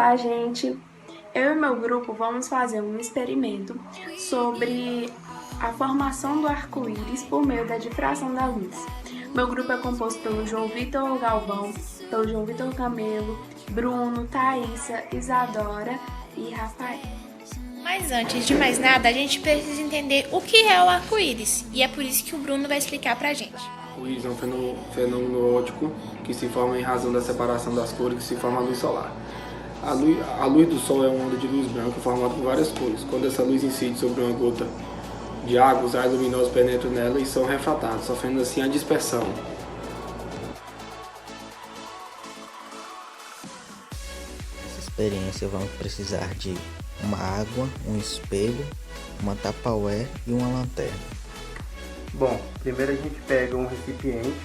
Olá, gente! Eu e meu grupo vamos fazer um experimento sobre a formação do arco-íris por meio da difração da luz. Meu grupo é composto pelo João Vitor Galvão, pelo João Vitor Camelo, Bruno, Thaísa, Isadora e Rafael. Mas antes de mais nada, a gente precisa entender o que é o arco-íris, e é por isso que o Bruno vai explicar pra gente. O arco-íris é um fenômeno óptico que se forma em razão da separação das cores que se forma a luz solar. A luz do Sol é uma onda de luz branca formada por várias cores. Quando essa luz incide sobre uma gota de água, os raios luminosos penetram nela e são refratados, sofrendo assim a dispersão. Nessa experiência vamos precisar de uma água, um espelho, uma Tupperware e uma lanterna. Bom, primeiro a gente pega um recipiente,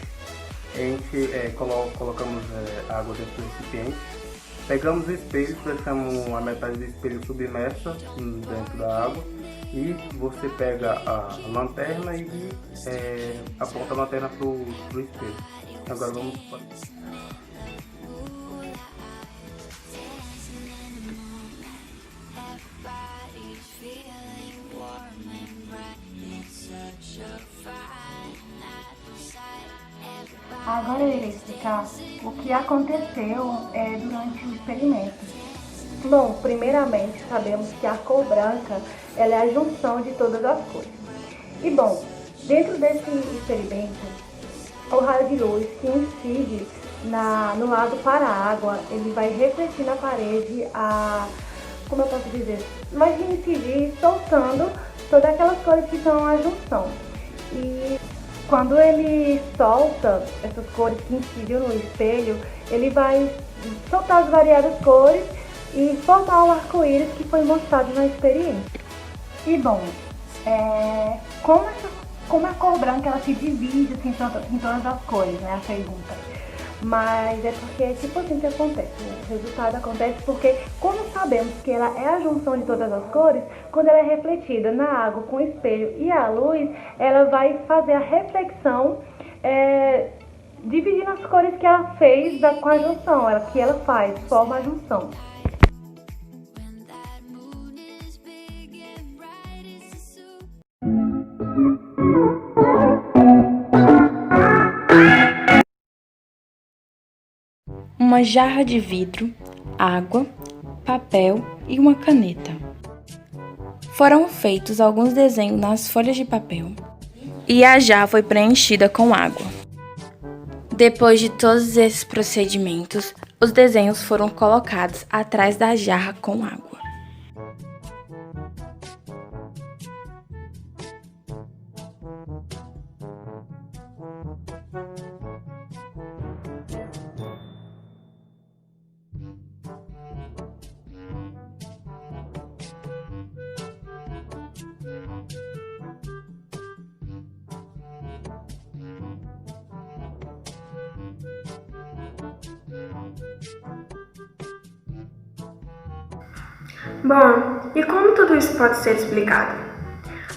a gente colocamos água dentro do recipiente, pegamos o espelho, deixamos a metade do espelho submersa dentro da água e você pega a lanterna e aponta a lanterna para o espelho. Agora vamos... Agora eu irei explicar o que aconteceu durante o experimento. Bom, primeiramente sabemos que a cor branca ela é a junção de todas as cores. E bom, dentro desse experimento, o raio de luz que incide no lado para a água, ele vai refletir na parede como eu posso dizer, vai incidir soltando todas aquelas cores que são a junção. E quando ele solta essas cores que incidem no espelho, ele vai soltar as variadas cores e formar o arco-íris que foi mostrado na experiência. E bom, como a cor branca ela se divide assim, em todas as cores, né, a pergunta. Mas é porque tipo assim que acontece, né? O resultado acontece porque, como sabemos que ela é a junção de todas as cores, quando ela é refletida na água com o espelho e a luz, ela vai fazer a reflexão dividindo as cores que ela fez com a junção, que ela faz, forma a junção. Uma jarra de vidro, água, papel e uma caneta. Foram feitos alguns desenhos nas folhas de papel e a jarra foi preenchida com água. Depois de todos esses procedimentos, os desenhos foram colocados atrás da jarra com água. Bom, e como tudo isso pode ser explicado?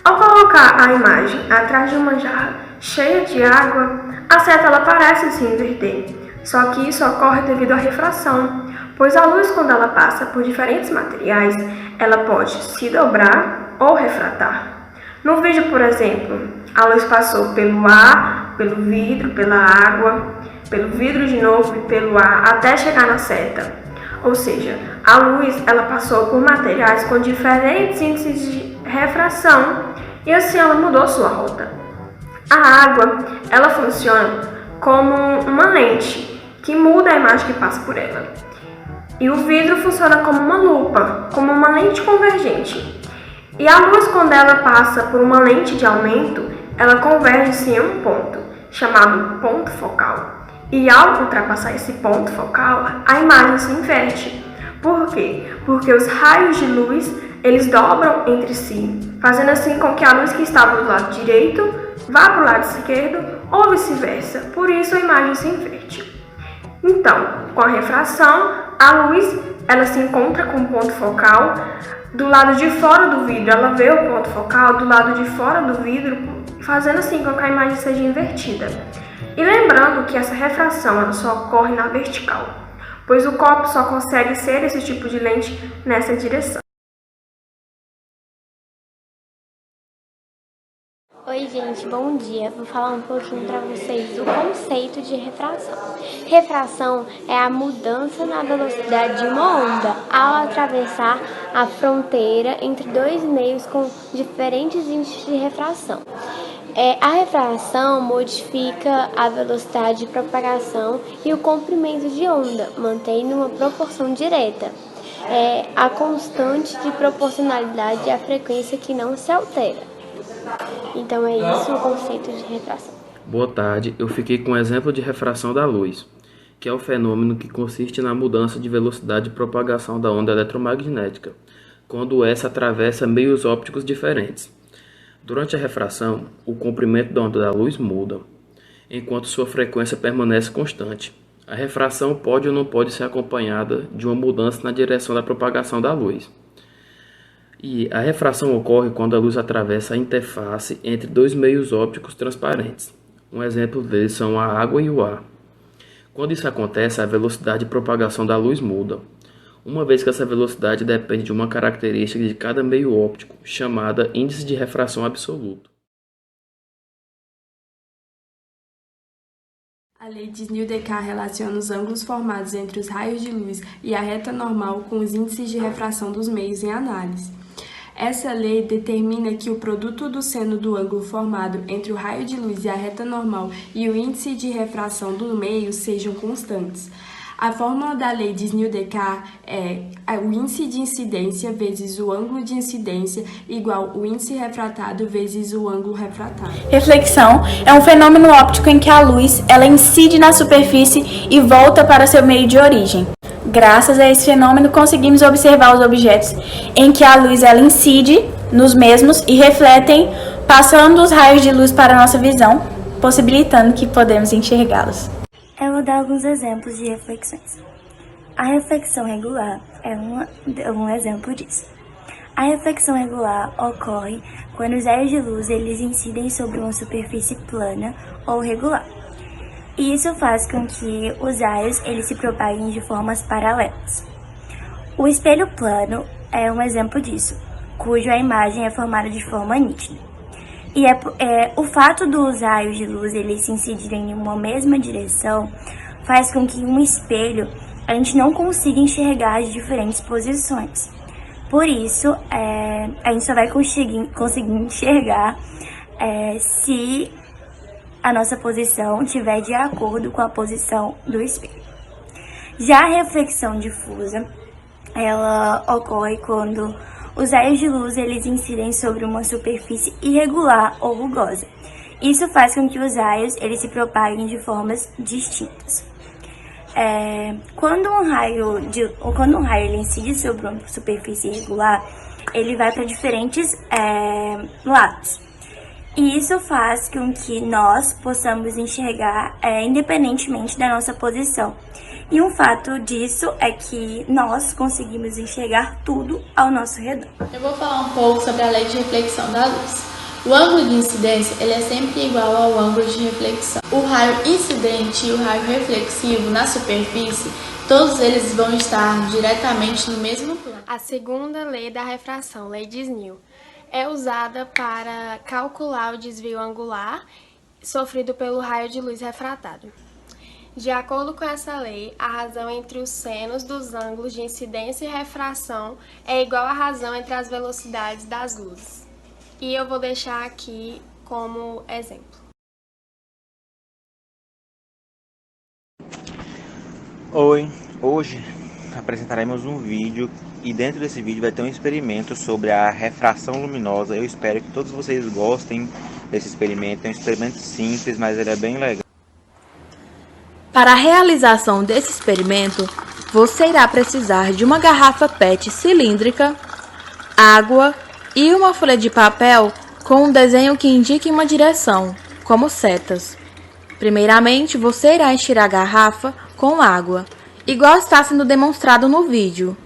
Ao colocar a imagem atrás de uma jarra cheia de água, a seta ela parece se inverter, só que isso ocorre devido à refração, pois a luz, quando ela passa por diferentes materiais, ela pode se dobrar ou refratar. No vídeo, por exemplo, a luz passou pelo ar, pelo vidro, pela água, pelo vidro de novo e pelo ar até chegar na seta. Ou seja, a luz ela passou por materiais com diferentes índices de refração e assim ela mudou sua rota. A água ela funciona como uma lente que muda a imagem que passa por ela. E o vidro funciona como uma lupa, como uma lente convergente. E a luz, quando ela passa por uma lente de aumento, ela converge em um ponto, chamado ponto focal. E ao ultrapassar esse ponto focal, a imagem se inverte. Por quê? Porque os raios de luz, eles dobram entre si, fazendo assim com que a luz que estava do lado direito vá para o lado esquerdo ou vice-versa. Por isso a imagem se inverte. Então, com a refração, a luz ela se encontra com o ponto focal. Do lado de fora do vidro, ela vê o ponto focal do lado de fora do vidro, fazendo assim com que a imagem seja invertida. E lembrando que essa refração ela só ocorre na vertical. pois o copo só consegue ser esse tipo de lente nessa direção. Oi gente, bom dia. Vou falar um pouquinho para vocês do conceito de refração. Refração é a mudança na velocidade de uma onda ao atravessar a fronteira entre dois meios com diferentes índices de refração. A refração modifica a velocidade de propagação e o comprimento de onda, mantendo uma proporção direta. A constante de proporcionalidade e a frequência que não se altera. Então é isso o conceito de refração. Boa tarde, eu fiquei com o exemplo de refração da luz, que é o fenômeno que consiste na mudança de velocidade de propagação da onda eletromagnética, quando essa atravessa meios ópticos diferentes. Durante a refração, o comprimento da onda da luz muda, enquanto sua frequência permanece constante. A refração pode ou não pode ser acompanhada de uma mudança na direção da propagação da luz. E a refração ocorre quando a luz atravessa a interface entre dois meios ópticos transparentes. Um exemplo deles são a água e o ar. Quando isso acontece, a velocidade de propagação da luz muda, uma vez que essa velocidade depende de uma característica de cada meio óptico, chamada índice de refração absoluto. A lei de Snell-Descartes relaciona os ângulos formados entre os raios de luz e a reta normal com os índices de refração dos meios em análise. Essa lei determina que o produto do seno do ângulo formado entre o raio de luz e a reta normal e o índice de refração do meio sejam constantes. A fórmula da lei de Snell-Descartes é o índice de incidência vezes o ângulo de incidência igual o índice refratado vezes o ângulo refratado. Reflexão é um fenômeno óptico em que a luz ela incide na superfície e volta para seu meio de origem. Graças a esse fenômeno, conseguimos observar os objetos em que a luz ela incide nos mesmos e refletem, passando os raios de luz para a nossa visão, possibilitando que podemos enxergá-los. Eu vou dar alguns exemplos de reflexões. A reflexão regular é um exemplo disso. A reflexão regular ocorre quando os raios de luz eles incidem sobre uma superfície plana ou regular. E isso faz com que os raios eles se propaguem de formas paralelas. O espelho plano é um exemplo disso, cuja imagem é formada de forma nítida. E o fato dos raios de luz eles se incidirem em uma mesma direção faz com que um espelho a gente não consiga enxergar as diferentes posições. Por isso, a gente só vai conseguir enxergar se a nossa posição estiver de acordo com a posição do espelho. Já a reflexão difusa, ela ocorre quando os raios de luz eles incidem sobre uma superfície irregular ou rugosa. Isso faz com que os raios eles se propaguem de formas distintas. Quando um raio ele incide sobre uma superfície irregular, ele vai para diferentes lados. E isso faz com que nós possamos enxergar independentemente da nossa posição. E um fato disso é que nós conseguimos enxergar tudo ao nosso redor. Eu vou falar um pouco sobre a lei de reflexão da luz. O ângulo de incidência ele é sempre igual ao ângulo de reflexão. O raio incidente e o raio reflexivo na superfície, todos eles vão estar diretamente no mesmo plano. A segunda lei da refração, lei de Snell, é usada para calcular o desvio angular sofrido pelo raio de luz refratado. De acordo com essa lei, a razão entre os senos dos ângulos de incidência e refração é igual à razão entre as velocidades das luzes. E eu vou deixar aqui como exemplo. Oi, hoje apresentaremos um vídeo e dentro desse vídeo vai ter um experimento sobre a refração luminosa. Eu espero que todos vocês gostem desse experimento. É um experimento simples, mas ele é bem legal. Para a realização desse experimento, você irá precisar de uma garrafa PET cilíndrica, água e uma folha de papel com um desenho que indique uma direção, como setas. Primeiramente, você irá encher a garrafa com água, igual está sendo demonstrado no vídeo.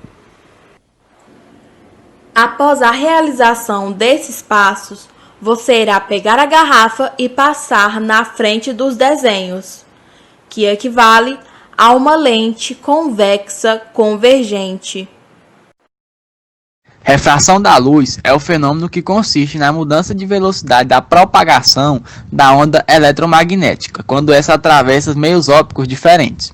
Após a realização desses passos, você irá pegar a garrafa e passar na frente dos desenhos, que equivale a uma lente convexa convergente. Refração da luz é o fenômeno que consiste na mudança de velocidade da propagação da onda eletromagnética, quando essa atravessa meios ópticos diferentes.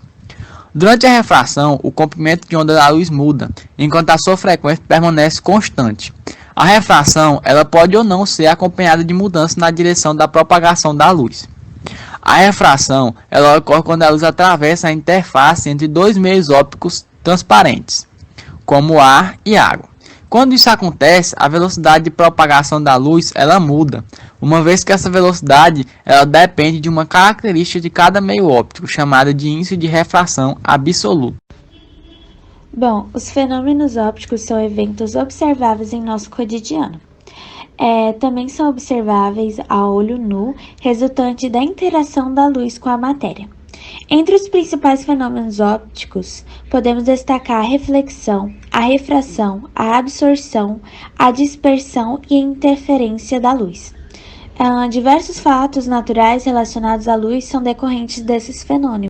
Durante a refração, o comprimento de onda da luz muda, enquanto a sua frequência permanece constante. A refração ela pode ou não ser acompanhada de mudança na direção da propagação da luz. A refração ela ocorre quando a luz atravessa a interface entre dois meios ópticos transparentes, como ar e água. Quando isso acontece, a velocidade de propagação da luz ela muda, uma vez que essa velocidade ela depende de uma característica de cada meio óptico, chamada de índice de refração absoluto. Bom, os fenômenos ópticos são eventos observáveis em nosso cotidiano. Também são observáveis a olho nu, resultante da interação da luz com a matéria. Entre os principais fenômenos ópticos, podemos destacar a reflexão, a refração, a absorção, a dispersão e a interferência da luz. Diversos fatos naturais relacionados à luz são decorrentes desses fenômenos.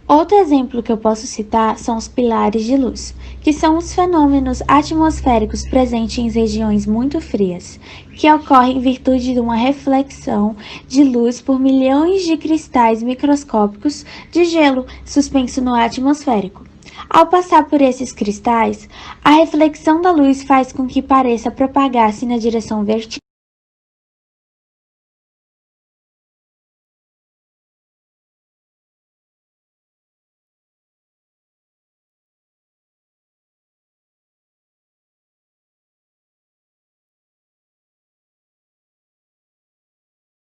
Outro exemplo que eu posso citar são os pilares de luz, que são os fenômenos atmosféricos presentes em regiões muito frias, que ocorrem em virtude de uma reflexão de luz por milhões de cristais microscópicos de gelo suspenso no ar atmosférico. Ao passar por esses cristais, a reflexão da luz faz com que pareça propagar-se na direção vertical.